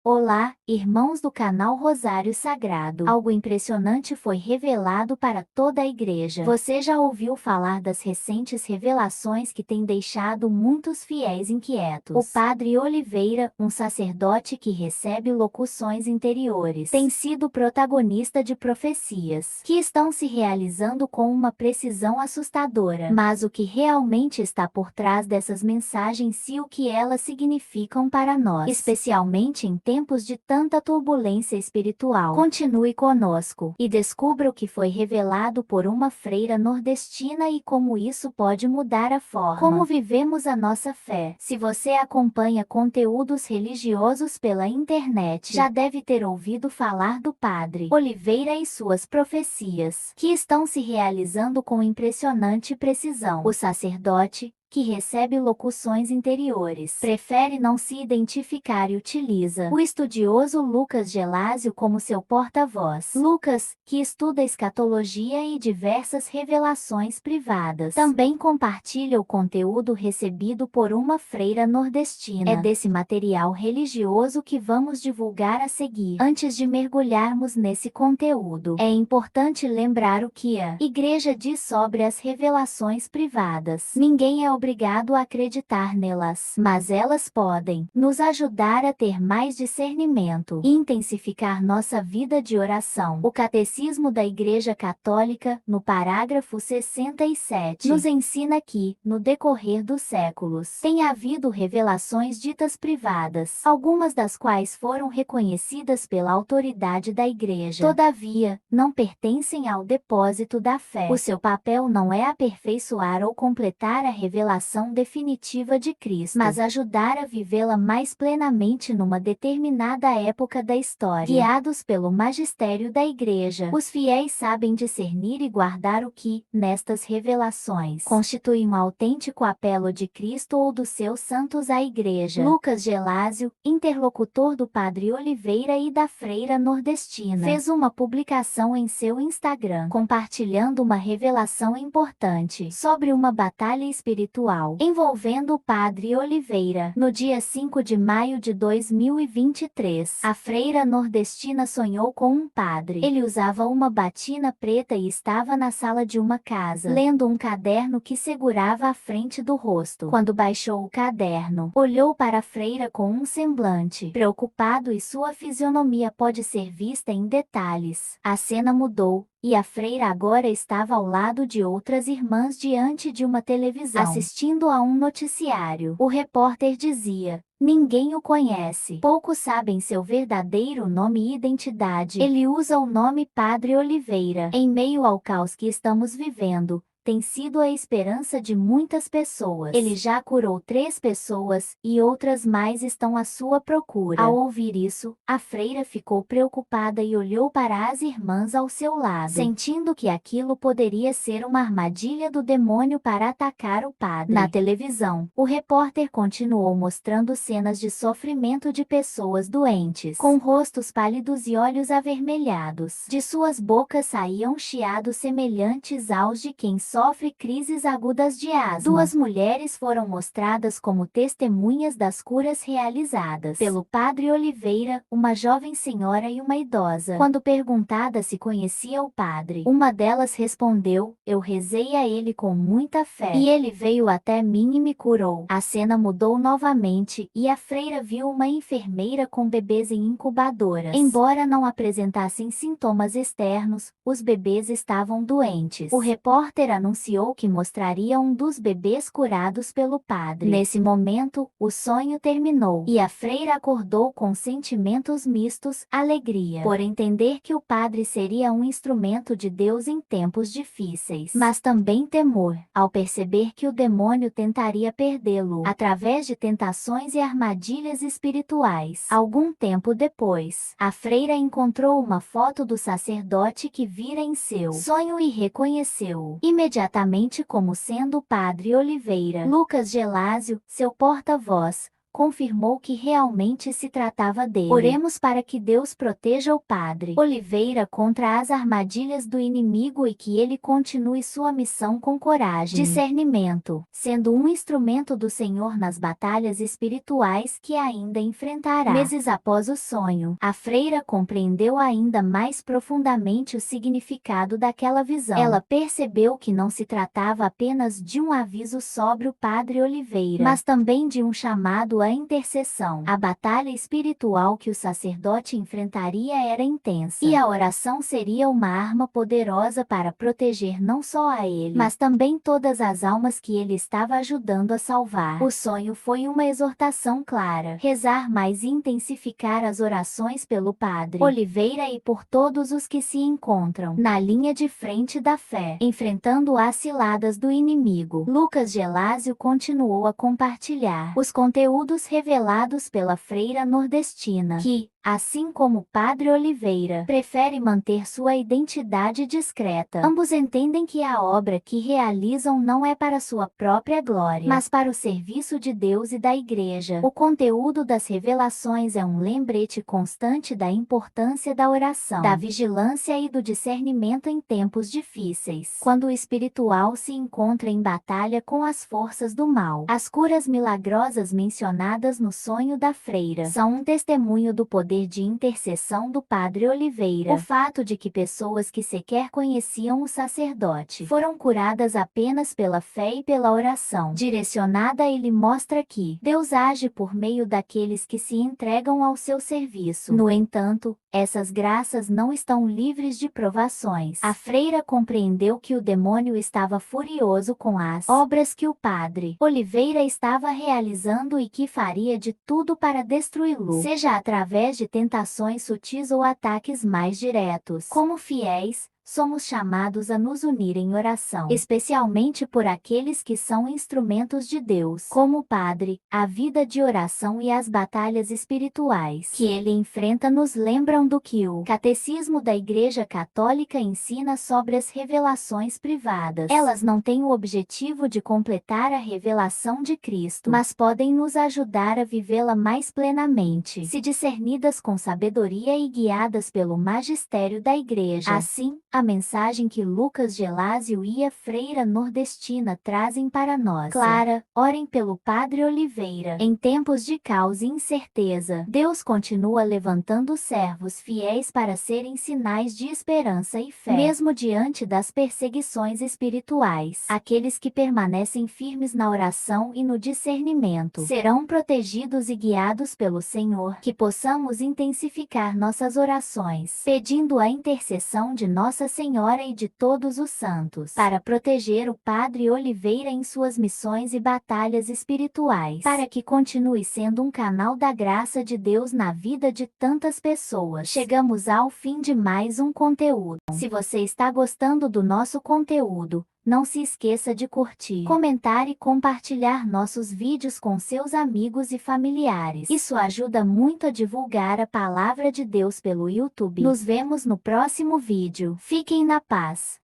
Olá, irmãos do canal Rosário Sagrado. Algo impressionante foi revelado para toda a igreja. Você já ouviu falar das recentes revelações que têm deixado muitos fiéis inquietos? O padre Oliveira, um sacerdote que recebe locuções interiores, tem sido protagonista de profecias que estão se realizando com uma precisão assustadora. Mas o que realmente está por trás dessas mensagens e o que elas significam para nós, especialmente em tempos de tanta turbulência espiritual? Continue conosco e descubra o que foi revelado por uma freira nordestina e como isso pode mudar a forma como vivemos a nossa fé. Se você acompanha conteúdos religiosos pela internet, já deve ter ouvido falar do padre Oliveira e suas profecias, que estão se realizando com impressionante precisão. O sacerdote, que recebe locuções interiores, prefere não se identificar e utiliza o estudioso Lucas Gelásio como seu porta-voz. Lucas, que estuda escatologia e diversas revelações privadas, também compartilha o conteúdo recebido por uma freira nordestina. É desse material religioso que vamos divulgar a seguir. Antes de mergulharmos nesse conteúdo, é importante lembrar o que a Igreja diz sobre as revelações privadas. Ninguém é obrigado a acreditar nelas, mas elas podem nos ajudar a ter mais discernimento e intensificar nossa vida de oração. O Catecismo da Igreja Católica, no parágrafo 67, nos ensina que, no decorrer dos séculos, tem havido revelações ditas privadas, algumas das quais foram reconhecidas pela autoridade da Igreja. Todavia, não pertencem ao depósito da fé. O seu papel não é aperfeiçoar ou completar a revelação definitiva de Cristo, mas ajudar a vivê-la mais plenamente numa determinada época da história. Guiados pelo magistério da Igreja, os fiéis sabem discernir e guardar o que, nestas revelações, constitui um autêntico apelo de Cristo ou dos seus santos à Igreja. Lucas Gelásio, interlocutor do padre Oliveira e da freira nordestina, fez uma publicação em seu Instagram, compartilhando uma revelação importante sobre uma batalha espiritual envolvendo o padre Oliveira. No dia 5 de maio de 2023, a freira nordestina sonhou com um padre. Ele usava uma batina preta e estava na sala de uma casa, lendo um caderno que segurava à frente do rosto. Quando baixou o caderno, olhou para a freira com um semblante preocupado e sua fisionomia pode ser vista em detalhes. A cena mudou. E a freira agora estava ao lado de outras irmãs diante de uma televisão, assistindo a um noticiário. O repórter dizia: "Ninguém o conhece. Poucos sabem seu verdadeiro nome e identidade. Ele usa o nome Padre Oliveira. Em meio ao caos que estamos vivendo, tem sido a esperança de muitas pessoas. Ele já curou 3 pessoas, e outras mais estão à sua procura." Ao ouvir isso, a freira ficou preocupada e olhou para as irmãs ao seu lado, sentindo que aquilo poderia ser uma armadilha do demônio para atacar o padre. Na televisão, o repórter continuou mostrando cenas de sofrimento de pessoas doentes, com rostos pálidos e olhos avermelhados. De suas bocas saíam chiados semelhantes aos de quem sofre crises agudas de asma. 2 mulheres foram mostradas como testemunhas das curas realizadas pelo padre Oliveira, uma jovem senhora e uma idosa. Quando perguntada se conhecia o padre, uma delas respondeu: "Eu rezei a ele com muita fé, e ele veio até mim e me curou." A cena mudou novamente, e a freira viu uma enfermeira com bebês em incubadoras. Embora não apresentassem sintomas externos, os bebês estavam doentes. O repórter anunciou que mostraria um dos bebês curados pelo padre. Nesse momento, o sonho terminou, e a freira acordou com sentimentos mistos, alegria por entender que o padre seria um instrumento de Deus em tempos difíceis, mas também temor, ao perceber que o demônio tentaria perdê-lo através de tentações e armadilhas espirituais. Algum tempo depois, a freira encontrou uma foto do sacerdote que vira em seu sonho e reconheceu-o imediatamente como sendo o padre Oliveira. Lucas Gelásio, seu porta-voz, confirmou que realmente se tratava dele. Oremos para que Deus proteja o Padre Oliveira contra as armadilhas do inimigo e que ele continue sua missão com coragem, discernimento, sendo um instrumento do Senhor nas batalhas espirituais que ainda enfrentará. Meses após o sonho, a freira compreendeu ainda mais profundamente o significado daquela visão. Ela percebeu que não se tratava apenas de um aviso sobre o Padre Oliveira, mas também de um chamado à intercessão. A batalha espiritual que o sacerdote enfrentaria era intensa, e a oração seria uma arma poderosa para proteger não só a ele, mas também todas as almas que ele estava ajudando a salvar. O sonho foi uma exortação clara: rezar mais e intensificar as orações pelo Padre Oliveira e por todos os que se encontram na linha de frente da fé, enfrentando as ciladas do inimigo. Lucas Gelásio continuou a compartilhar os conteúdos revelados pela freira nordestina, que, assim como o Padre Oliveira, prefere manter sua identidade discreta. Ambos entendem que a obra que realizam não é para sua própria glória, mas para o serviço de Deus e da Igreja. O conteúdo das revelações é um lembrete constante da importância da oração, da vigilância e do discernimento em tempos difíceis, quando o espiritual se encontra em batalha com as forças do mal. As curas milagrosas mencionadas no sonho da freira são um testemunho do poder de intercessão do Padre Oliveira. O fato de que pessoas que sequer conheciam o sacerdote foram curadas apenas pela fé e pela oração direcionada a ele mostra que Deus age por meio daqueles que se entregam ao seu serviço. No entanto, essas graças não estão livres de provações. A freira compreendeu que o demônio estava furioso com as obras que o Padre Oliveira estava realizando e que faria de tudo para destruí-lo, seja através de tentações sutis ou ataques mais diretos. Como fiéis, somos chamados a nos unir em oração, especialmente por aqueles que são instrumentos de Deus, como o Padre. A vida de oração e as batalhas espirituais que ele enfrenta nos lembram do que o Catecismo da Igreja Católica ensina sobre as revelações privadas. Elas não têm o objetivo de completar a revelação de Cristo, mas podem nos ajudar a vivê-la mais plenamente, se discernidas com sabedoria e guiadas pelo magistério da Igreja. Assim, a mensagem que Lucas Gelásio e a freira nordestina trazem para nós. Clara, orem pelo Padre Oliveira. Em tempos de caos e incerteza, Deus continua levantando servos fiéis para serem sinais de esperança e fé, mesmo diante das perseguições espirituais. Aqueles que permanecem firmes na oração e no discernimento serão protegidos e guiados pelo Senhor. Que possamos intensificar nossas orações, pedindo a intercessão de Nossa Senhora e de todos os santos, para proteger o Padre Oliveira em suas missões e batalhas espirituais, para que continue sendo um canal da graça de Deus na vida de tantas pessoas. Chegamos ao fim de mais um conteúdo. Se você está gostando do nosso conteúdo, não se esqueça de curtir, comentar e compartilhar nossos vídeos com seus amigos e familiares. Isso ajuda muito a divulgar a palavra de Deus pelo YouTube. Nos vemos no próximo vídeo. Fiquem na paz.